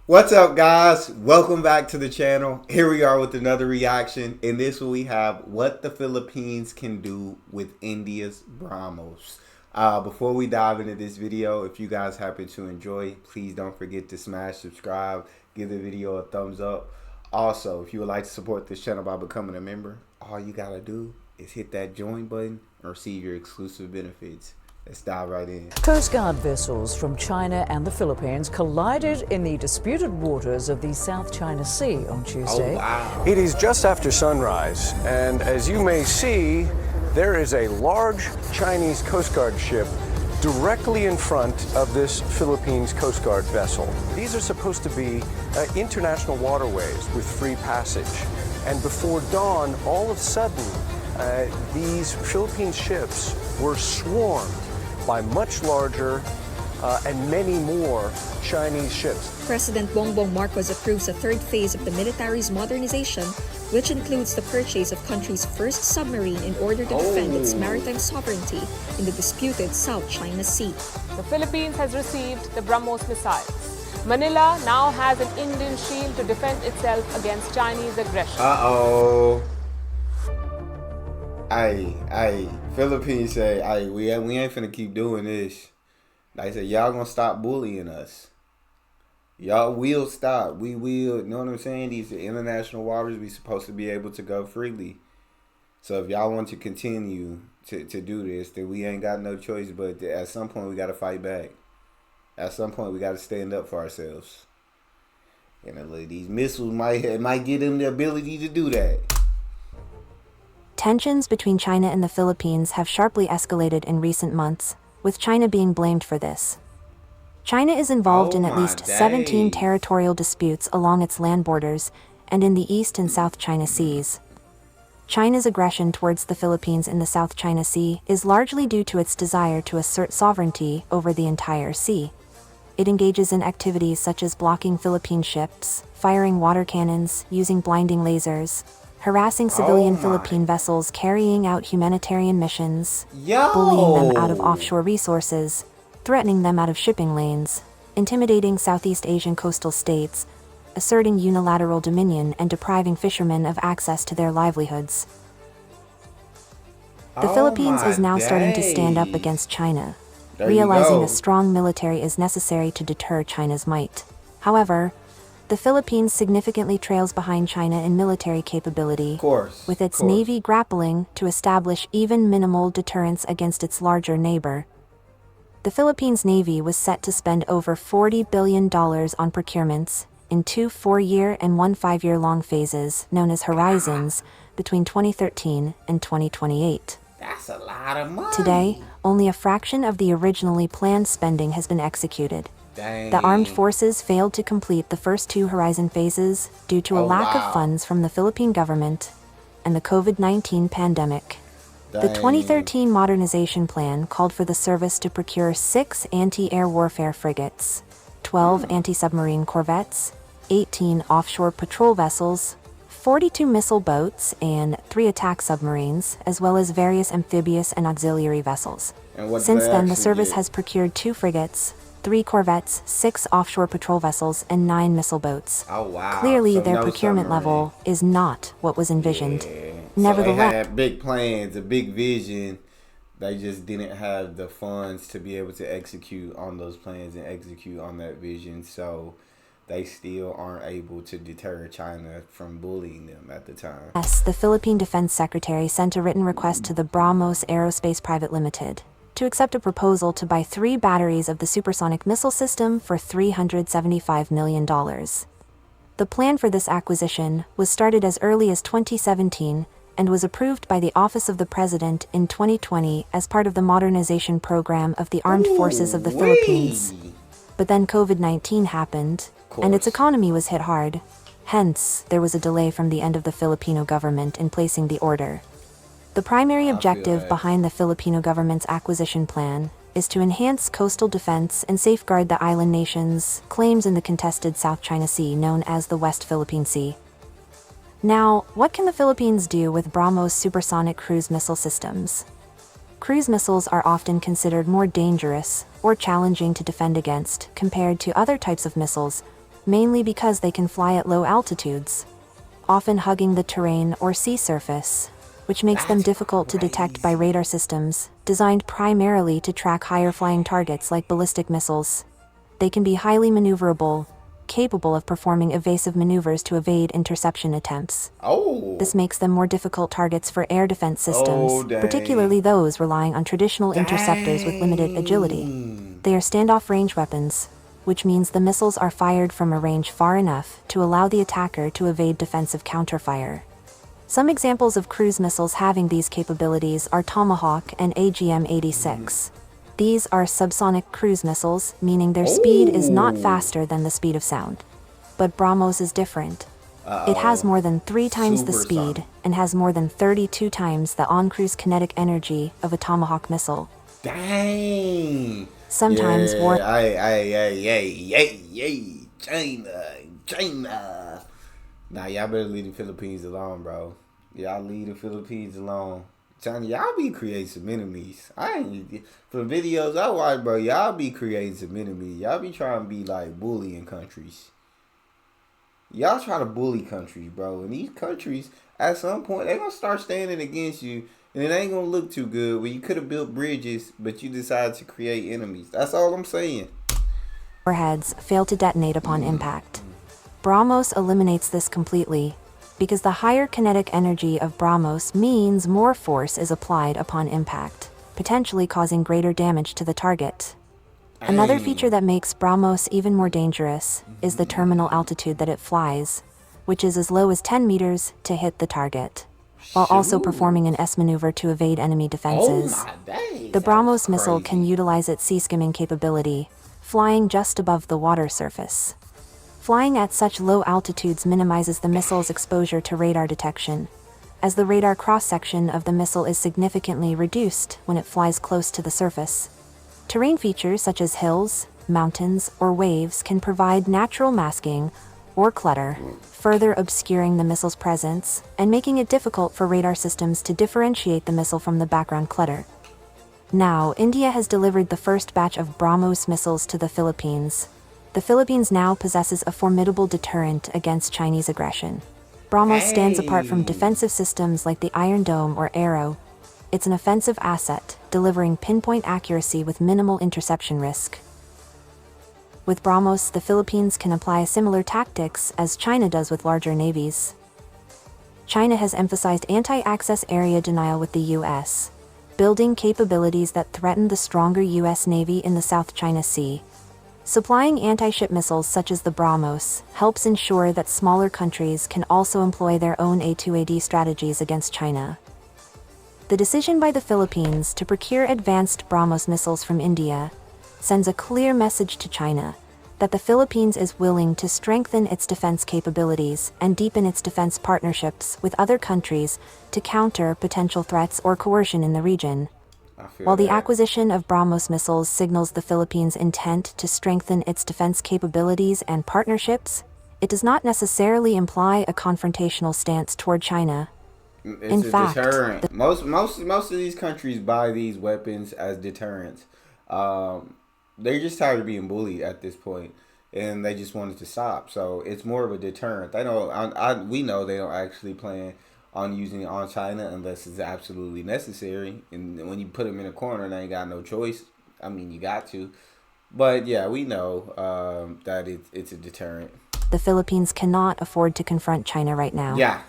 What's up, guys? Welcome back to the channel. Here we are with another reaction. In this one, we have what the Philippines can do with India's BrahMos. Before we dive into this video, if you guys happen to enjoy, please don't forget to smash subscribe, give the video a thumbs up. Also, if you would like to support this channel by becoming a member, all you gotta do is hit that join button and receive your exclusive benefits. Let's dive right in. Coast Guard vessels from China and the Philippines collided in the disputed waters of the South China Sea on Tuesday. Oh, wow. It is just after sunrise, and as you may see, there is a large Chinese Coast Guard ship directly in front of this Philippines Coast Guard vessel. These are supposed to be international waterways with free passage. And before dawn, all of a sudden, these Philippine ships were swarmed by much larger and many more Chinese ships. President Bongbong Marcos approves a third phase of the military's modernization, which includes the purchase of country's first submarine in order to defend its maritime sovereignty in the disputed South China Sea. The Philippines has received the BrahMos missiles. Manila now has an Indian shield to defend itself against Chinese aggression. Uh-oh. Hey, Philippines say, hey, we ain't finna keep doing this. They say, y'all gonna stop bullying us. Y'all will stop. We will, you know what I'm saying? These are international waters. We supposed to be able to go freely. So if y'all want to continue to do this, then we ain't got no choice. But at some point, we got to fight back. At some point, we got to stand up for ourselves. And these missiles might give them the ability to do that. Tensions between China and the Philippines have sharply escalated in recent months, with China being blamed for this. China is involved in at least 17 territorial disputes along its land borders and in the East and South China Seas. China's aggression towards the Philippines in the South China Sea is largely due to its desire to assert sovereignty over the entire sea. It engages in activities such as blocking Philippine ships, firing water cannons, using blinding lasers, harassing civilian Philippine vessels carrying out humanitarian missions, bullying them out of offshore resources, threatening them out of shipping lanes, intimidating Southeast Asian coastal states, asserting unilateral dominion and depriving fishermen of access to their livelihoods. The Philippines is now starting to stand up against China, realizing a strong military is necessary to deter China's might. However, the Philippines significantly trails behind China in military capability, with its navy grappling to establish even minimal deterrence against its larger neighbor. The Philippines Navy was set to spend over $40 billion on procurements in 2 4-year and 1 5-year-long phases known as Horizons between 2013 and 2028. That's a lot of money. Today, only a fraction of the originally planned spending has been executed. Dang. The armed forces failed to complete the first 2 Horizon phases due to a lack of funds from the Philippine government and the COVID-19 pandemic. The 2013 modernization plan called for the service to procure 6 anti-air warfare frigates, 12 anti-submarine corvettes, 18 offshore patrol vessels, 42 missile boats, and 3 attack submarines, as well as various amphibious and auxiliary vessels. Since then, the service has procured 2 frigates, 3 corvettes, 6 offshore patrol vessels, and 9 missile boats. Oh, wow. Clearly, So their no procurement submarine. level is not what was envisioned. Yeah. Nevertheless, So they had big plans, a big vision. They just didn't have the funds to be able to execute on those plans and execute on that vision. So they still aren't able to deter China from bullying them at the time. yes, the Philippine Defense Secretary sent a written request to the BrahMos Aerospace Private Limited to accept a proposal to buy 3 batteries of the supersonic missile system for $375 million. The plan for this acquisition was started as early as 2017 and was approved by the Office of the President in 2020 as part of the modernization program of the Armed Forces of the Philippines. But then COVID-19 happened, and its economy was hit hard. Hence, there was a delay from the end of the Filipino government in placing the order. The primary objective behind the Filipino government's acquisition plan is to enhance coastal defense and safeguard the island nation's claims in the contested South China Sea known as the West Philippine Sea. Now, what can the Philippines do with BrahMos supersonic cruise missile systems? Cruise missiles are often considered more dangerous or challenging to defend against compared to other types of missiles, mainly because they can fly at low altitudes, often hugging the terrain or sea surface, which makes them That's difficult to detect by radar systems designed primarily to track higher flying targets like ballistic missiles. They can be highly maneuverable, capable of performing evasive maneuvers to evade interception attempts. Oh. This makes them more difficult targets for air defense systems, Oh, dang. particularly those relying on traditional interceptors with limited agility. They are standoff range weapons, which means the missiles are fired from a range far enough to allow the attacker to evade defensive counterfire. Some examples of cruise missiles having these capabilities are Tomahawk and AGM-86. These are subsonic cruise missiles, meaning their speed is not faster than the speed of sound. But BrahMos is different. It has more than 3 times the speed Supersonic. and has more than 32 times the on-cruise kinetic energy of a Tomahawk missile. Dang. Sometimes war China. Nah, y'all better leave the Philippines alone, bro. Y'all leave the Philippines alone. China, y'all be creating some enemies. I ain't for the videos I watch, bro. Y'all be creating some enemies. Y'all be trying to be like bullying countries. Y'all try to bully countries, bro. And these countries, at some point, they gonna start standing against you, and it ain't gonna look too good when you could have built bridges, but you decided to create enemies. That's all I'm saying. warheads fail to detonate upon impact. BrahMos eliminates this completely, because the higher kinetic energy of BrahMos means more force is applied upon impact, potentially causing greater damage to the target. Another feature that makes BrahMos even more dangerous is the terminal altitude that it flies, which is as low as 10 meters to hit the target, while also performing an S maneuver to evade enemy defenses. Oh my days. The That's BrahMos missile crazy. can utilize its sea skimming capability, flying just above the water surface. Flying at such low altitudes minimizes the missile's exposure to radar detection, as the radar cross-section of the missile is significantly reduced when it flies close to the surface. Terrain features such as hills, mountains, or waves can provide natural masking or clutter, further obscuring the missile's presence and making it difficult for radar systems to differentiate the missile from the background clutter. Now, India has delivered the first batch of BrahMos missiles to the Philippines. The Philippines now possesses a formidable deterrent against Chinese aggression. BrahMos stands apart from defensive systems like the Iron Dome or Arrow. It's an offensive asset, delivering pinpoint accuracy with minimal interception risk. With BrahMos, the Philippines can apply similar tactics as China does with larger navies. China has emphasized anti-access area denial with the U.S., building capabilities that threaten the stronger U.S. Navy in the South China Sea. Supplying anti-ship missiles such as the BrahMos helps ensure that smaller countries can also employ their own A2AD strategies against China. The decision by the Philippines to procure advanced BrahMos missiles from India sends a clear message to China that the Philippines is willing to strengthen its defense capabilities and deepen its defense partnerships with other countries to counter potential threats or coercion in the region. While the acquisition of BrahMos missiles signals the Philippines' intent to strengthen its defense capabilities and partnerships, it does not necessarily imply a confrontational stance toward China. It's In a fact, deterrent. Most of these countries buy these weapons as deterrents. They're just tired of being bullied at this point, and they just wanted to stop. So it's more of a deterrent. They don't. We know they don't actually plan on using it on China unless it's absolutely necessary. And when you put them in a corner, they ain't got no choice. I mean, you got to. But yeah, we know that it's a deterrent. The Philippines cannot afford to confront China right now. Yeah.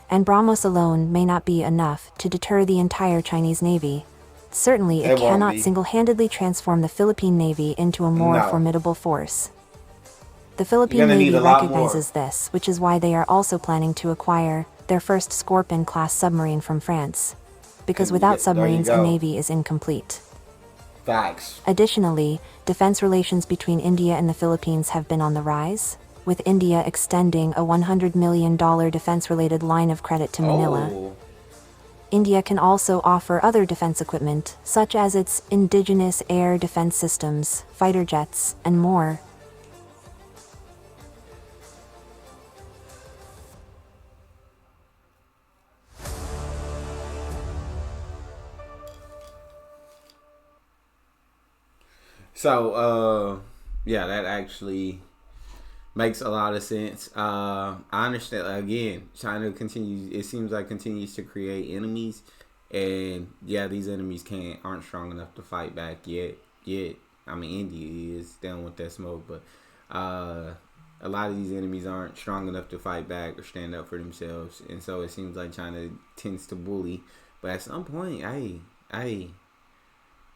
And BrahMos alone may not be enough to deter the entire Chinese Navy. Certainly, it It won't cannot be. single-handedly transform the Philippine Navy into a more No. formidable force. The Philippine gonna Navy need a lot recognizes this, which is why they are also planning to acquire their first Scorpion-class submarine from France. Because And without there you submarines, a go. navy is incomplete. Facts. Additionally, defense relations between India and the Philippines have been on the rise, with India extending a $100 million defense-related line of credit to Manila. Oh. India can also offer other defense equipment, such as its indigenous air defense systems, fighter jets, and more. So, yeah, that actually Makes a lot of sense. I understand. Again, China continues. It seems like continues to create enemies, and yeah, these enemies aren't strong enough to fight back yet. I mean, India is down with that smoke, but a lot of these enemies aren't strong enough to fight back or stand up for themselves, and so it seems like China tends to bully. But at some point, hey,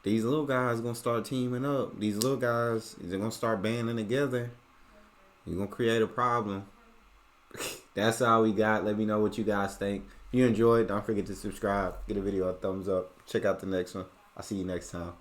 these little guys gonna start teaming up. These little guys, they're gonna start banding together. You're going to create a problem. That's all we got. Let me know what you guys think. If you enjoyed, don't forget to subscribe. Give the video a thumbs up. Check out the next one. I'll see you next time.